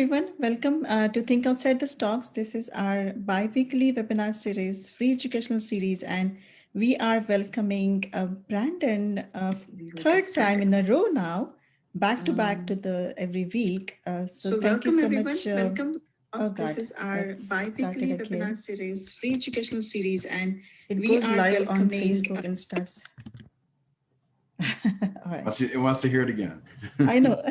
everyone. Welcome to Think Outside the Stocks. This is our bi-weekly webinar series, free educational series, and we are welcoming Brandon third time in a row now, back to back to the every week. So thank you Welcome so everyone. much. Welcome. Oh This God, is our let's start it bi-weekly webinar again. series, free educational series, and It we goes are live on welcoming. Facebook and starts. All right. It wants to hear it again. I know.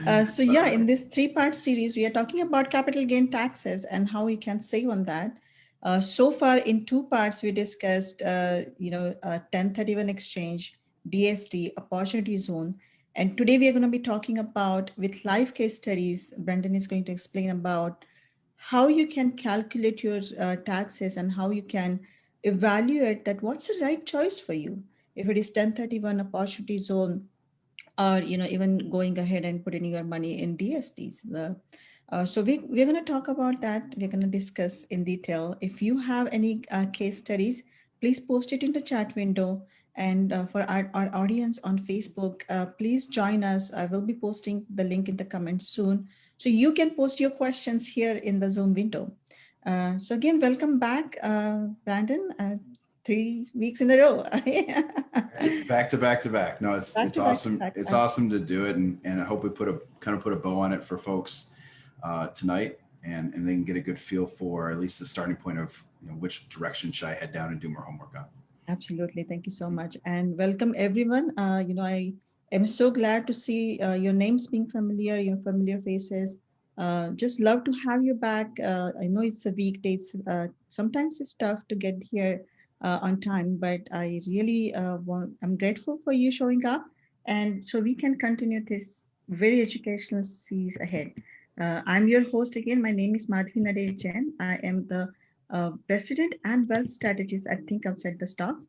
So Sorry. yeah, in this three-part series, we are talking about capital gain taxes and how we can save on that. So far, in two parts, we discussed, 1031 exchange, DST, opportunity zone, and today we are going to be talking about with live case studies. Brendan is going to explain about how you can calculate your taxes and how you can evaluate that what's the right choice for you. If it is 1031 opportunity zone, or even going ahead and putting your money in DSTs. We're going to talk about that. We're going to discuss in detail. If you have any case studies, please post it in the chat window. And for our audience on Facebook, please join us. I will be posting the link in the comments soon. So you can post your questions here in the Zoom window. So again, welcome back, Brandon. 3 weeks in a row. Back to back to back. No, Back it's to back to awesome. back. It's awesome to do it, and I hope we put a bow on it for folks tonight, and they can get a good feel for at least the starting point of which direction should I head down and do more homework on. Absolutely. Thank you so much. And welcome everyone. I am so glad to see your names being familiar, your familiar faces. Just love to have you back. I know it's a weekday. Sometimes it's tough to get here on time, but I really I'm grateful for you showing up. And so we can continue this very educational series ahead. I'm your host again. My name is Madhvi Nade Jain. I am the president and wealth strategist at Think Outside the Stocks.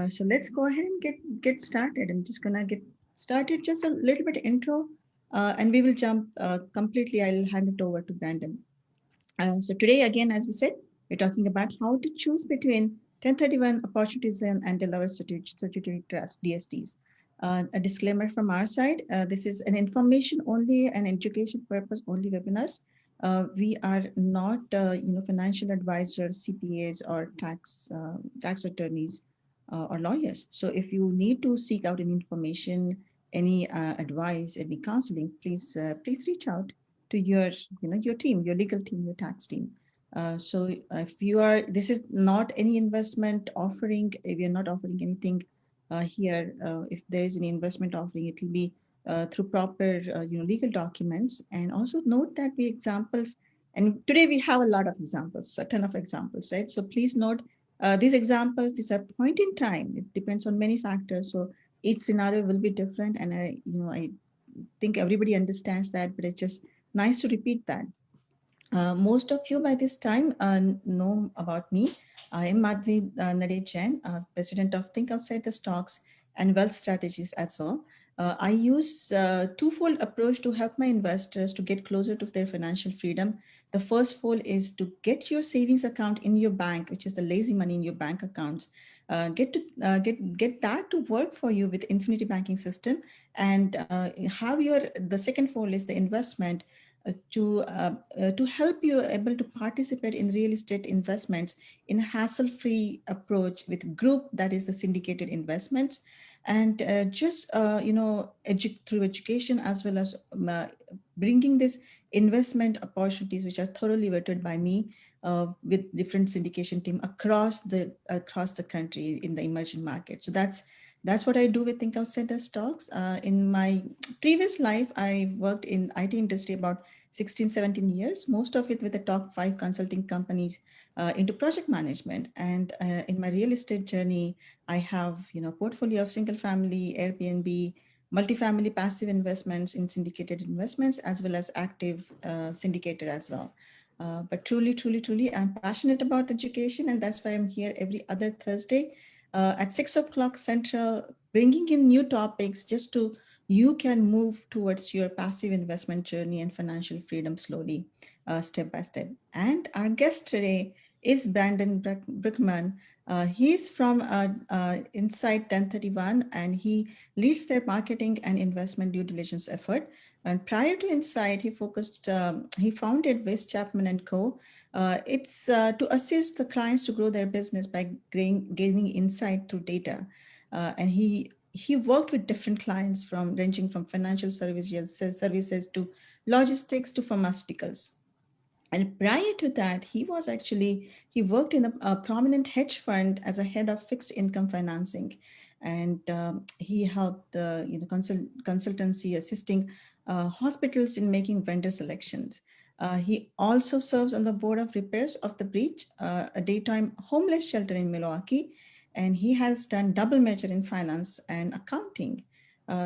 So let's go ahead and get started. I'm just gonna get started. Just a little bit intro, and we will jump completely. I'll hand it over to Brandon. So today, again, as we said, we're talking about how to choose between 1031 opportunities and Delaware Statutory Trust (DSTs). A disclaimer from our side: this is an information only and education purpose only webinars. We are not, financial advisors, CPAs, or tax attorneys or lawyers. So if you need to seek out any information, any advice, any counseling, please reach out to your team, your legal team, your tax team. So if you are, this is not any investment offering. If you're not offering anything here, if there is any investment offering, it will be through proper legal documents. And also note that we examples, and today we have a lot of examples, a ton of examples, right? So please note these examples, these are point in time. It depends on many factors. So each scenario will be different, and I think everybody understands that, but it's just nice to repeat that. Most of you by this time know about me. I am Madhvi Nade Jain, president of Think Outside the Stocks and Wealth Strategies as well. I use twofold approach to help my investors to get closer to their financial freedom. The first fold is to get your savings account in your bank, which is the lazy money in your bank accounts. Get that to work for you with Infinity Banking System, and have your the second fold is the investment to help you able to participate in real estate investments in a hassle-free approach with group, that is the syndicated investments, and just through education as well as bringing this investment opportunities which are thoroughly vetted by me with different syndication team across the country in the emerging market. So that's what I do with Think Outside the Stocks. In my previous life, I worked in IT industry about 16, 17 years, most of it with the top 5 consulting companies into project management. And in my real estate journey, I have, portfolio of single family, Airbnb, multifamily passive investments in syndicated investments, as well as active syndicated as well. But truly, I'm passionate about education, and that's why I'm here every other Thursday at 6 o'clock Central, bringing in new topics just to you can move towards your passive investment journey and financial freedom slowly, step by step. And our guest today is Brandon Brickman. He's from Inside 1031, and he leads their marketing and investment due diligence effort. And prior to Insight, he founded West Chapman and Co. It's to assist the clients to grow their business by gaining insight through data. And he worked with different clients from ranging from financial services to logistics to pharmaceuticals. And prior to that, he worked in a prominent hedge fund as a head of fixed income financing, and he helped consultancy assisting hospitals in making vendor selections. He also serves on the board of repairs of the Breach, a daytime homeless shelter in Milwaukee, and he has done double major in finance and accounting.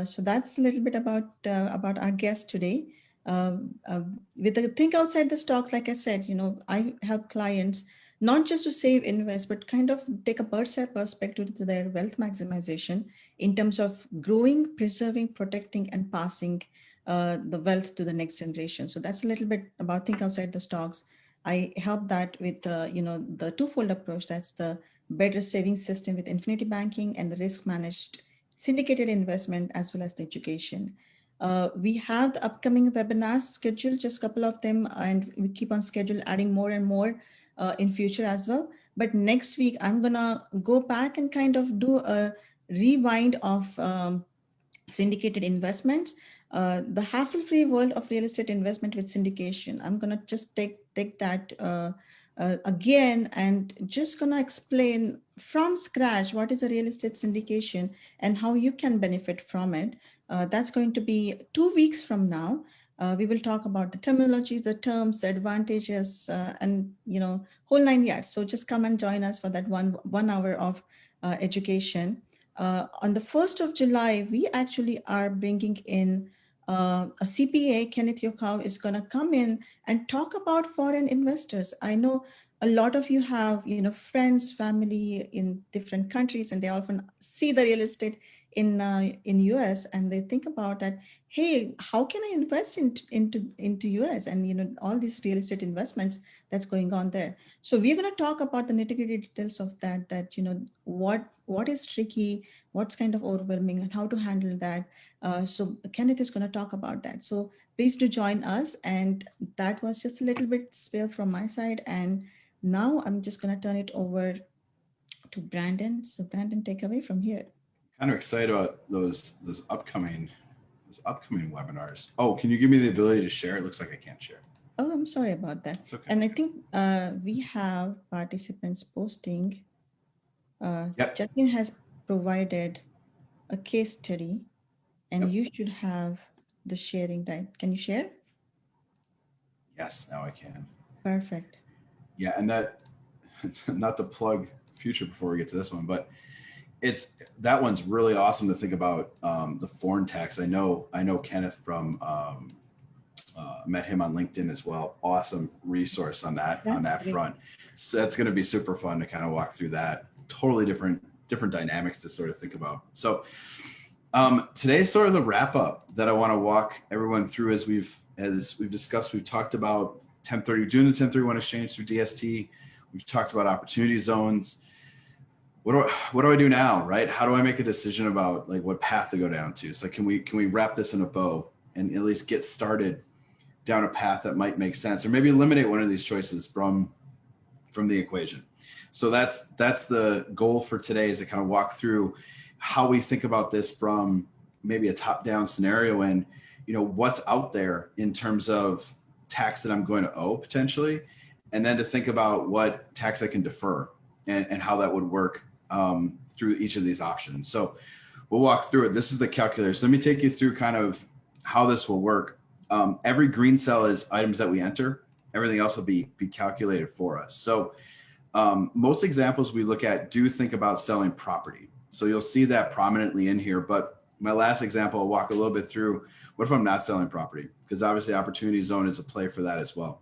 So that's a little bit about our guest today. With the think outside the stocks, like I said, I help clients not just to save, invest, but kind of take a bird's eye perspective to their wealth maximization in terms of growing, preserving, protecting, and passing the wealth to the next generation. So that's a little bit about think outside the stocks. I help that with the twofold approach. That's the better savings system with infinity banking and the risk managed syndicated investment as well as the education. We have the upcoming webinars scheduled, just a couple of them, and we keep on schedule adding more and more in future as well. But next week, I'm gonna go back and kind of do a rewind of syndicated investments, the hassle-free world of real estate investment with syndication. I'm gonna just take that again and just gonna explain from scratch what is a real estate syndication and how you can benefit from it. That's going to be 2 weeks from now. We will talk about the terminologies, the terms, the advantages, and whole nine yards. So just come and join us for that one hour of education. On the 1st of July, we actually are bringing in a CPA. Kenneth Yokau is going to come in and talk about foreign investors. I know a lot of you have, friends, family in different countries, and they often see the real estate in US, and they think about that. Hey, how can I invest into US and all these real estate investments that's going on there? So we're going to talk about the nitty-gritty details of that. That what is tricky, what's kind of overwhelming, and how to handle that. So Kenneth is going to talk about that. So please do join us. And that was just a little bit spill from my side. And now I'm just going to turn it over to Brandon. So Brandon, take away from here. Kind of excited about those upcoming webinars. Oh, can you give me the ability to share? It looks like I can't share. Oh, I'm sorry about that. It's okay. And I think we have participants posting. Yep. Justin has provided a case study, and Yep. you should have the sharing, right? Can you share? Yes, now I can. Perfect. Yeah, and that, not to plug future before we get to this one, but that one's really awesome to think about, the foreign tax. I know Kenneth from met him on LinkedIn as well. Awesome resource on that front. So that's going to be super fun to kind of walk through that. Totally different dynamics to sort of think about. So today's sort of the wrap up that I want to walk everyone through as we've discussed. We've talked about doing the 1031 exchange through DST. We've talked about opportunity zones. What do I do now, right? How do I make a decision about like what path to go down to? So can we wrap this in a bow and at least get started down a path that might make sense, or maybe eliminate one of these choices from the equation? So that's the goal for today, is to kind of walk through how we think about this from maybe a top-down scenario, and what's out there in terms of tax that I'm going to owe potentially, and then to think about what tax I can defer and how that would work through each of these options. So we'll walk through it. This is the calculator. So let me take you through kind of how this will work. Every green cell is items that we enter. Everything else will be calculated for us. So most examples we look at do think about selling property. So you'll see that prominently in here. But my last example, I'll walk a little bit through, what if I'm not selling property? Because obviously opportunity zone is a play for that as well.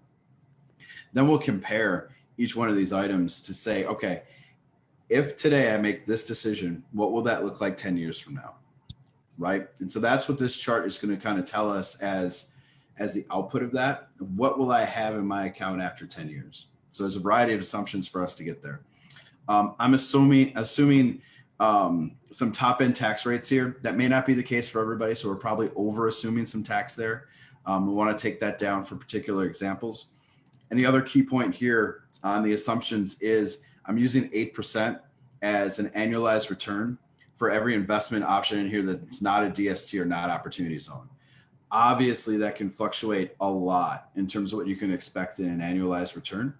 Then we'll compare each one of these items to say, okay, if today I make this decision, what will that look like 10 years from now? Right? And so that's what this chart is going to kind of tell us as the output of that. What will I have in my account after 10 years? So there's a variety of assumptions for us to get there. I'm assuming some top end tax rates here. That may not be the case for everybody. So we're probably over assuming some tax there. We want to take that down for particular examples. And the other key point here on the assumptions is I'm using 8% as an annualized return for every investment option in here that's not a DST or not opportunity zone. Obviously, that can fluctuate a lot in terms of what you can expect in an annualized return,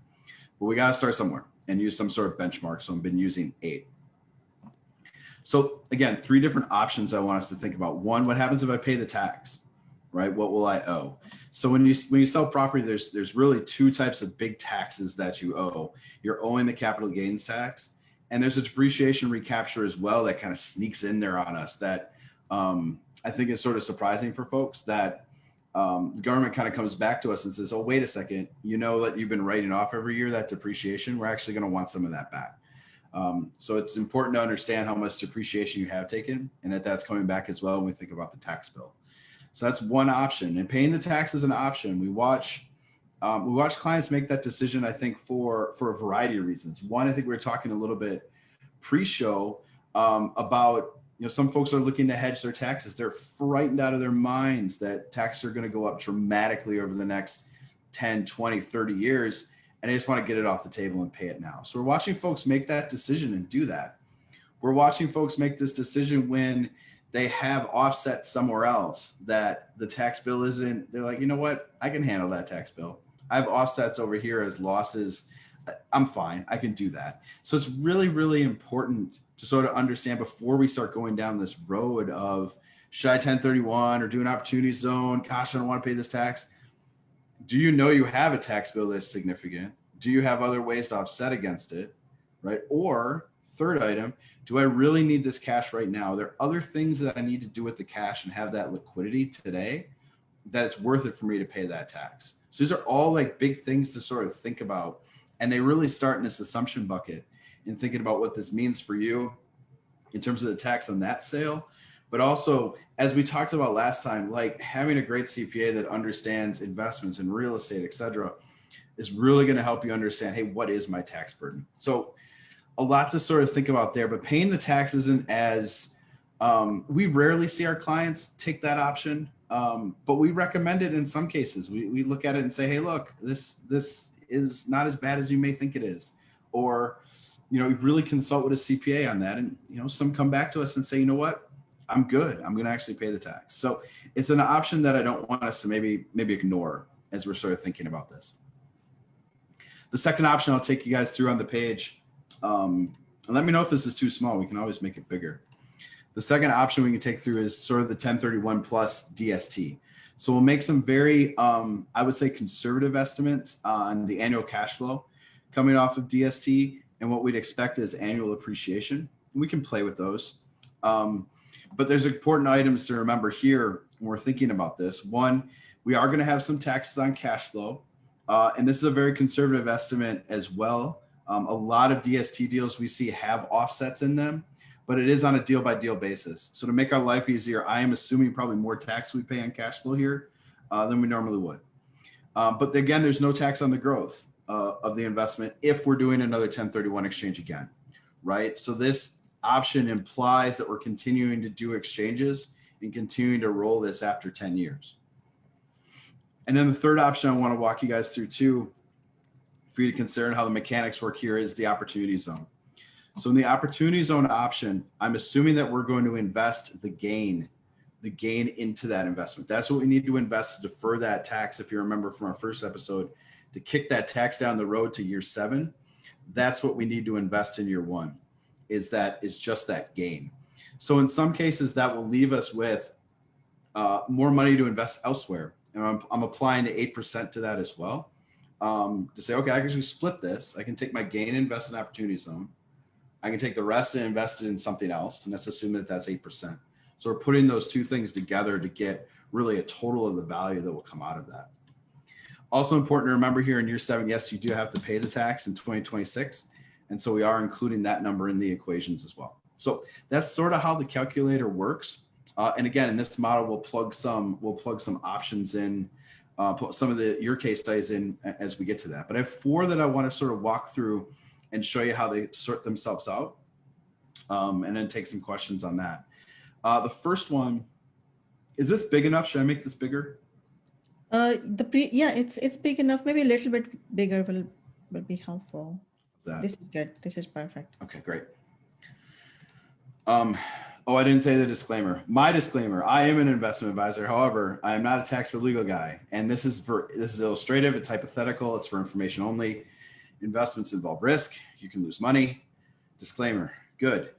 but we got to start somewhere and use some sort of benchmark. So I've been using 8. So again, 3 different options I want us to think about. One, what happens if I pay the tax, right? What will I owe? So when you sell property, there's really 2 types of big taxes that you owe. You're owing the capital gains tax, and there's a depreciation recapture as well that kind of sneaks in there on us that I think is sort of surprising for folks that the government kind of comes back to us and says, oh, wait a second, you know that you've been writing off every year that depreciation, we're actually going to want some of that back. So it's important to understand how much depreciation you have taken and that that's coming back as well when we think about the tax bill. So that's one option, and paying the tax is an option. We watch clients make that decision, I think, for a variety of reasons. One, I think we were talking a little bit pre-show about, some folks are looking to hedge their taxes. They're frightened out of their minds that taxes are going to go up dramatically over the next 10, 20, 30 years. And they just want to get it off the table and pay it now. So we're watching folks make that decision and do that. We're watching folks make this decision when they have offset somewhere else that the tax bill isn't. They're like, you know what? I can handle that tax bill. I have offsets over here as losses. I'm fine. I can do that. So it's really, really important to sort of understand before we start going down this road of should I 1031 or do an opportunity zone? Gosh, I don't want to pay this tax. Do you know you have a tax bill that's significant? Do you have other ways to offset against it, right? Or third item, do I really need this cash right now? Are there other things that I need to do with the cash and have that liquidity today that it's worth it for me to pay that tax? So these are all like big things to sort of think about. And they really start in this assumption bucket and thinking about what this means for you in terms of the tax on that sale. But also, as we talked about last time, like having a great CPA that understands investments and real estate, et cetera, is really going to help you understand, hey, what is my tax burden? So a lot to sort of think about there, but paying the tax isn't as, we rarely see our clients take that option, but we recommend it in some cases. We look at it and say, hey, look, this is not as bad as you may think it is. Or, you really consult with a CPA on that. And, some come back to us and say, you know what? I'm good. I'm going to actually pay the tax. So it's an option that I don't want us to maybe ignore as we're sort of thinking about this. The second option I'll take you guys through on the page. And let me know if this is too small. We can always make it bigger. The second option we can take through is sort of the 1031 plus DST. So we'll make some very, I would say, conservative estimates on the annual cash flow coming off of DST and what we'd expect is annual appreciation. We can play with those. But there's important items to remember here when we're thinking about this. One, we are going to have some taxes on cash flow. And this is a very conservative estimate as well. A lot of DST deals we see have offsets in them, but it is on a deal by deal basis. So to make our life easier, I am assuming probably more tax we pay on cash flow here than we normally would. But again, there's no tax on the growth of the investment if we're doing another 1031 exchange again, right? So this option implies that we're continuing to do exchanges and continuing to roll this after 10 years. And then the third option I want to walk you guys through too, for you to consider how the mechanics work here, is the opportunity zone. So in the opportunity zone option, I'm assuming that we're going to invest the gain into that investment. That's what we need to invest to defer that tax. If you remember from our first episode, to kick that tax down the road to year 7, that's what we need to invest in year 1. Is just that gain. So in some cases that will leave us with more money to invest elsewhere. And I'm applying the 8% to that as well. To say, okay, I can actually split this. I can take my gain and invest in opportunity zone. I can take the rest and invest it in something else. And let's assume that that's 8%. So we're putting those two things together to get really a total of the value that will come out of that. Also important to remember here in year 7, yes, you do have to pay the tax in 2026. And so we are including that number in the equations as well. So that's sort of how the calculator works. And again, in this model, we'll plug some options in, put some of your case studies in as we get to that. But I have 4 that I want to sort of walk through and show you how they sort themselves out. and then take some questions on that. The first one, is this big enough? Should I make this bigger? Yeah, it's big enough. Maybe a little bit bigger will be helpful. This is good. This is perfect. Okay, great. Oh, I didn't say the disclaimer. My disclaimer, I am an investment advisor. However, I am not a tax or legal guy. And this is illustrative. It's hypothetical. It's for information only. Investments involve risk. You can lose money. Disclaimer. Good.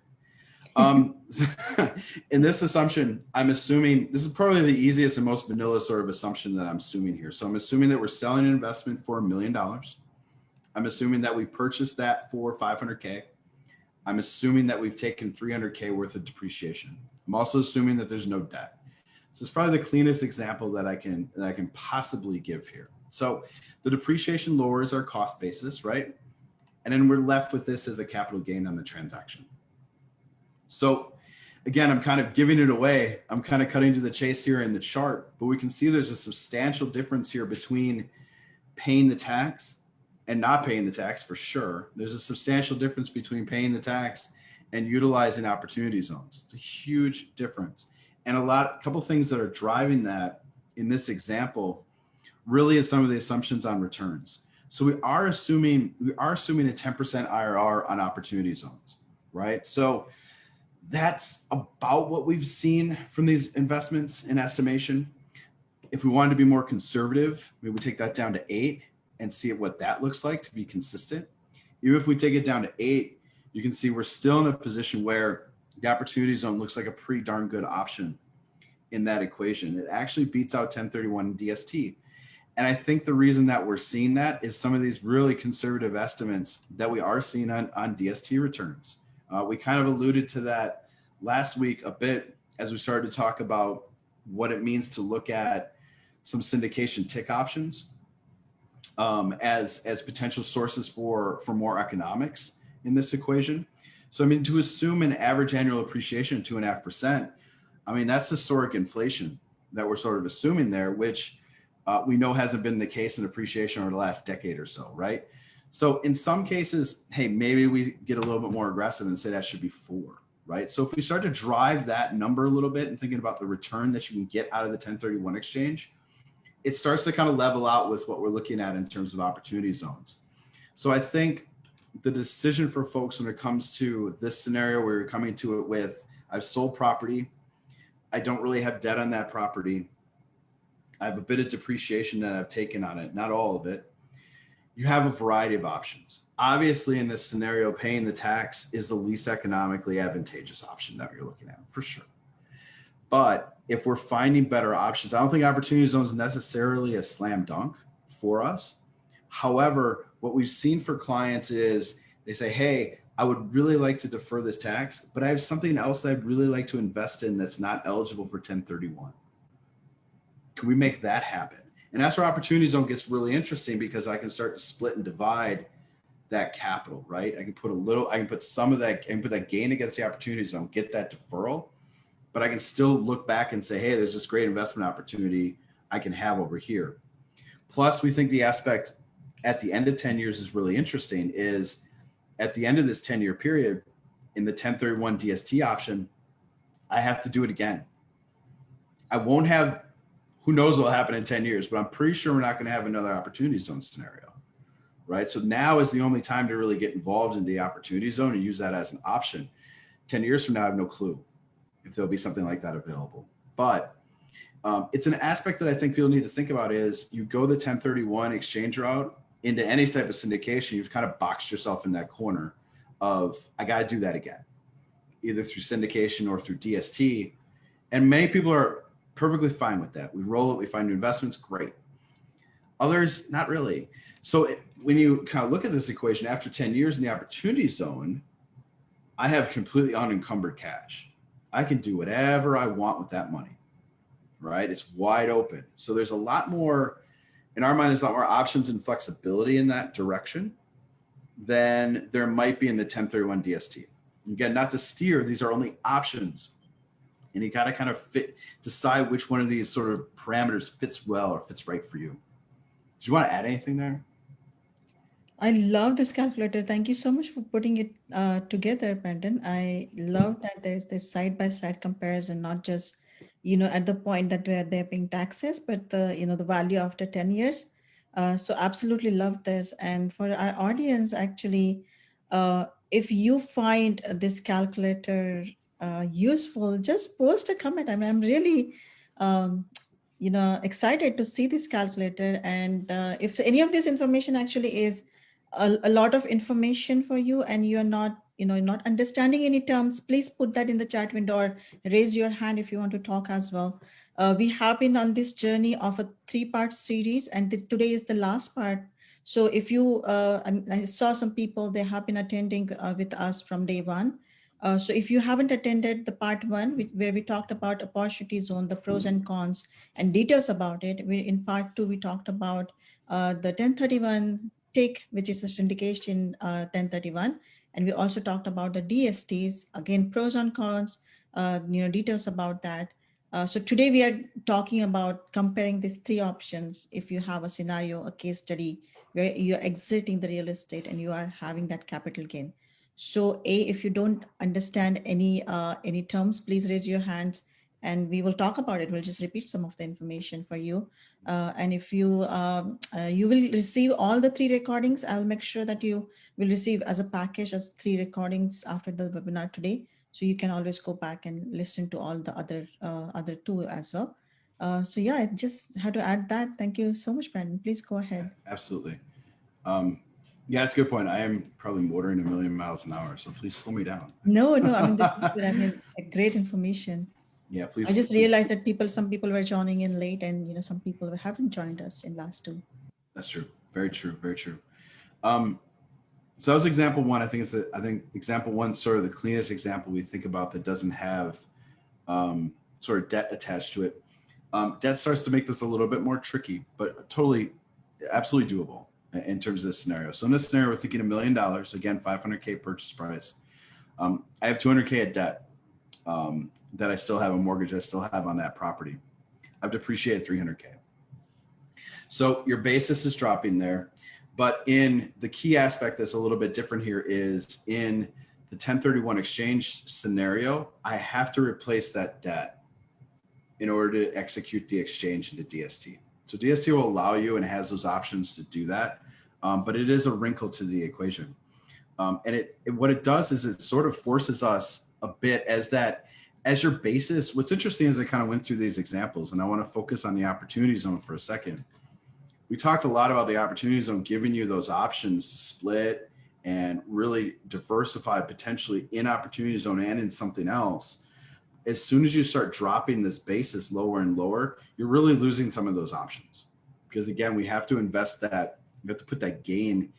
In this assumption, I'm assuming this is probably the easiest and most vanilla sort of assumption that I'm assuming here. So I'm assuming that we're selling an investment for $1 million. I'm assuming that we purchased that for $500K. I'm assuming that we've taken $300K worth of depreciation. I'm also assuming that there's no debt. So it's probably the cleanest example that I can possibly give here. So the depreciation lowers our cost basis, right? And then we're left with this as a capital gain on the transaction. So again, I'm kind of giving it away. I'm kind of cutting to the chase here in the chart, but we can see there's a substantial difference here between paying the tax and not paying the tax for sure. There's a substantial difference between paying the tax and utilizing opportunity zones. It's a huge difference. And a couple things that are driving that in this example really is some of the assumptions on returns. So we are assuming a 10% IRR on opportunity zones, right? So that's about what we've seen from these investments in estimation. If we wanted to be more conservative, we would take that down to 8 and see what that looks like to be consistent. Even if we take it down to 8, you can see we're still in a position where the opportunity zone looks like a pretty darn good option in that equation. It actually beats out 1031 and DST. And I think the reason that we're seeing that is some of these really conservative estimates that we are seeing on DST returns. We kind of alluded to that last week a bit as we started to talk about what it means to look at some syndication tick options as potential sources for more economics in this equation. So, I mean, to assume an average annual appreciation of 2.5%, I mean, that's historic inflation that we're sort of assuming there, which we know hasn't been the case in appreciation over the last decade or so, right? So in some cases, hey, maybe we get a little bit more aggressive and say that should be 4, right? So if we start to drive that number a little bit and thinking about the return that you can get out of the 1031 exchange, it starts to kind of level out with what we're looking at in terms of opportunity zones. So I think the decision for folks when it comes to this scenario where you're coming to it with, I've sold property, I don't really have debt on that property, I have a bit of depreciation that I've taken on it, not all of it. You have a variety of options. Obviously, in this scenario, paying the tax is the least economically advantageous option that you're looking at, for sure. But if we're finding better options, I don't think opportunity zone is necessarily a slam dunk for us. However, what we've seen for clients is they say, hey, I would really like to defer this tax, but I have something else that I'd really like to invest in that's not eligible for 1031. Can we make that happen? And that's where opportunity zone gets really interesting, because I can start to split and divide that capital, right? I can put some of that, I can put that gain against the opportunity zone, get that deferral, but I can still look back and say, hey, there's this great investment opportunity I can have over here. Plus, we think the aspect at the end of 10 years is really interesting, is at the end of this 10-year period in the 1031 DST option, I have to do it again. I won't have, who knows what will happen in 10 years, but I'm pretty sure we're not going to have another opportunity zone scenario, right? So now is the only time to really get involved in the opportunity zone and use that as an option. 10 years from now, I have no clue if there'll be something like that available. But it's an aspect that I think people need to think about is you go the 1031 exchange route into any type of syndication, you've kind of boxed yourself in that corner of, I got to do that again, either through syndication or through DST. And many people are perfectly fine with that. We roll it, we find new investments, great. Others, not really. So when you kind of look at this equation, after 10 years in the opportunity zone, I have completely unencumbered cash. I can do whatever I want with that money, right? It's wide open. So there's a lot more, in our mind, there's a lot more options and flexibility in that direction than there might be in the 1031 DST. Again, not to steer, these are only options. And you got to kind of decide which one of these sort of parameters fits well or fits right for you. Do you want to add anything there? I love this calculator. Thank you so much for putting it together, Brandon. I love that there's this side-by-side comparison, not just, at the point that they're paying taxes, but the value after 10 years. So absolutely love this. And for our audience, actually, if you find this calculator useful, just post a comment. I mean, I'm really um, excited to see this calculator. And if any of this information actually is a lot of information for you and you're not not understanding any terms, please put that in the chat window or raise your hand if you want to talk as well. We have been on this journey of a 3-part series, and today is the last part. So if you I saw some people, they have been attending with us from day one. So if you haven't attended the part one, where we talked about opportunity zone, the pros and cons and details about it, in part two we talked about the 1031 tick, which is the syndication 1031. And we also talked about the DSTs, again, pros and cons, details about that. So today we are talking about comparing these three options. If you have a scenario, a case study where you're exiting the real estate and you are having that capital gain. So if you don't understand any terms, please raise your hands and we will talk about it. We'll just repeat some of the information for you. And if you will receive all the three recordings, I'll make sure that you will receive as a package as three recordings after the webinar today. So you can always go back and listen to all the other two as well. So yeah, I just had to add that. Thank you so much, Brandon. Please go ahead. Absolutely. Yeah, that's a good point. I am probably motoring a million miles an hour, so please slow me down. No, no, I mean, this is good. I mean, great information. Yeah, I please, just please. realized that some people were joining in late, and some people haven't joined us in last two. That's true. Very true. Very true. Um, so that was example one. I think example one, sort of the cleanest example we think about that doesn't have sort of debt attached to it. Debt starts to make this a little bit more tricky, but totally, absolutely doable in terms of this scenario. So in this scenario, we're thinking $1 million, again, 500K purchase price. I have 200K of debt that I still have a mortgage I still have on that property. I've depreciated 300K. So your basis is dropping there. But in the key aspect that's a little bit different here is in the 1031 exchange scenario, I have to replace that debt in order to execute the exchange into DST. So DST will allow you and has those options to do that. But it is a wrinkle to the equation. And what it does is it sort of forces us a bit as your basis. What's interesting is I kind of went through these examples, and I want to focus on the opportunity zone for a second. We talked a lot about the opportunity zone giving you those options to split and really diversify potentially in opportunity zone and in something else. As soon as you start dropping this basis lower and lower, you're really losing some of those options. Because again, we have to invest that, we have to put that gain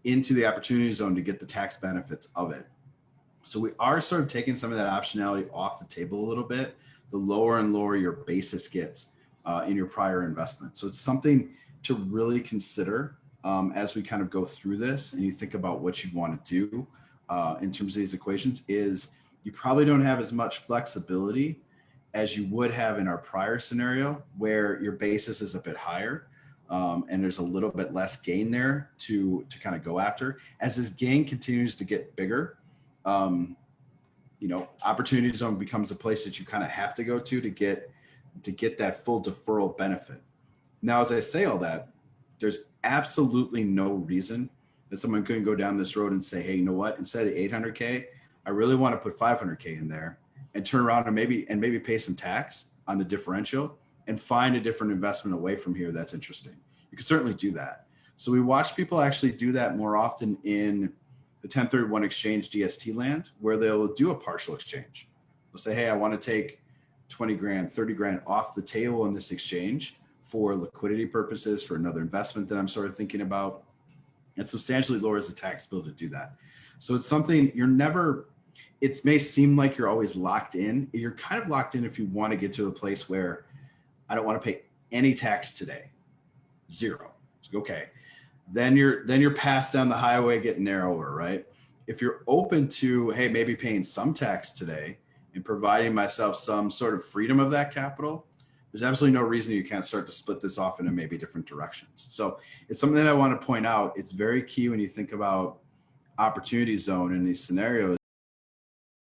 into the opportunity zone to get the tax benefits of it. So we are sort of taking some of that optionality off the table a little bit, the lower and lower your basis gets in your prior investment. So it's something to really consider as we kind of go through this and you think about what you want to do in terms of these equations is you probably don't have as much flexibility as you would have in our prior scenario where your basis is a bit higher and there's a little bit less gain there to kind of go after. As this gain continues to get bigger, opportunity zone becomes a place that you kind of have to go to get that full deferral benefit. Now, as I say all that, there's absolutely no reason that someone couldn't go down this road and say, hey, you know what, instead of 800K, I really want to put 500K in there and turn around and maybe pay some tax on the differential and find a different investment away from here that's interesting. You could certainly do that. So we watch people actually do that more often in the 1031 exchange DST land, where they'll do a partial exchange. They'll say, hey, I want to take 20 grand, 30 grand off the table in this exchange for liquidity purposes, for another investment that I'm sort of thinking about. It substantially lowers the tax bill to do that. So it's something it may seem like you're always locked in. You're kind of locked in if you want to get to a place where I don't want to pay any tax today, zero. Okay. Then you're passed down the highway, getting narrower, right? If you're open to, hey, maybe paying some tax today and providing myself some sort of freedom of that capital, there's absolutely no reason you can't start to split this off into maybe different directions. So it's something that I want to point out. It's very key when you think about opportunity zone in these scenarios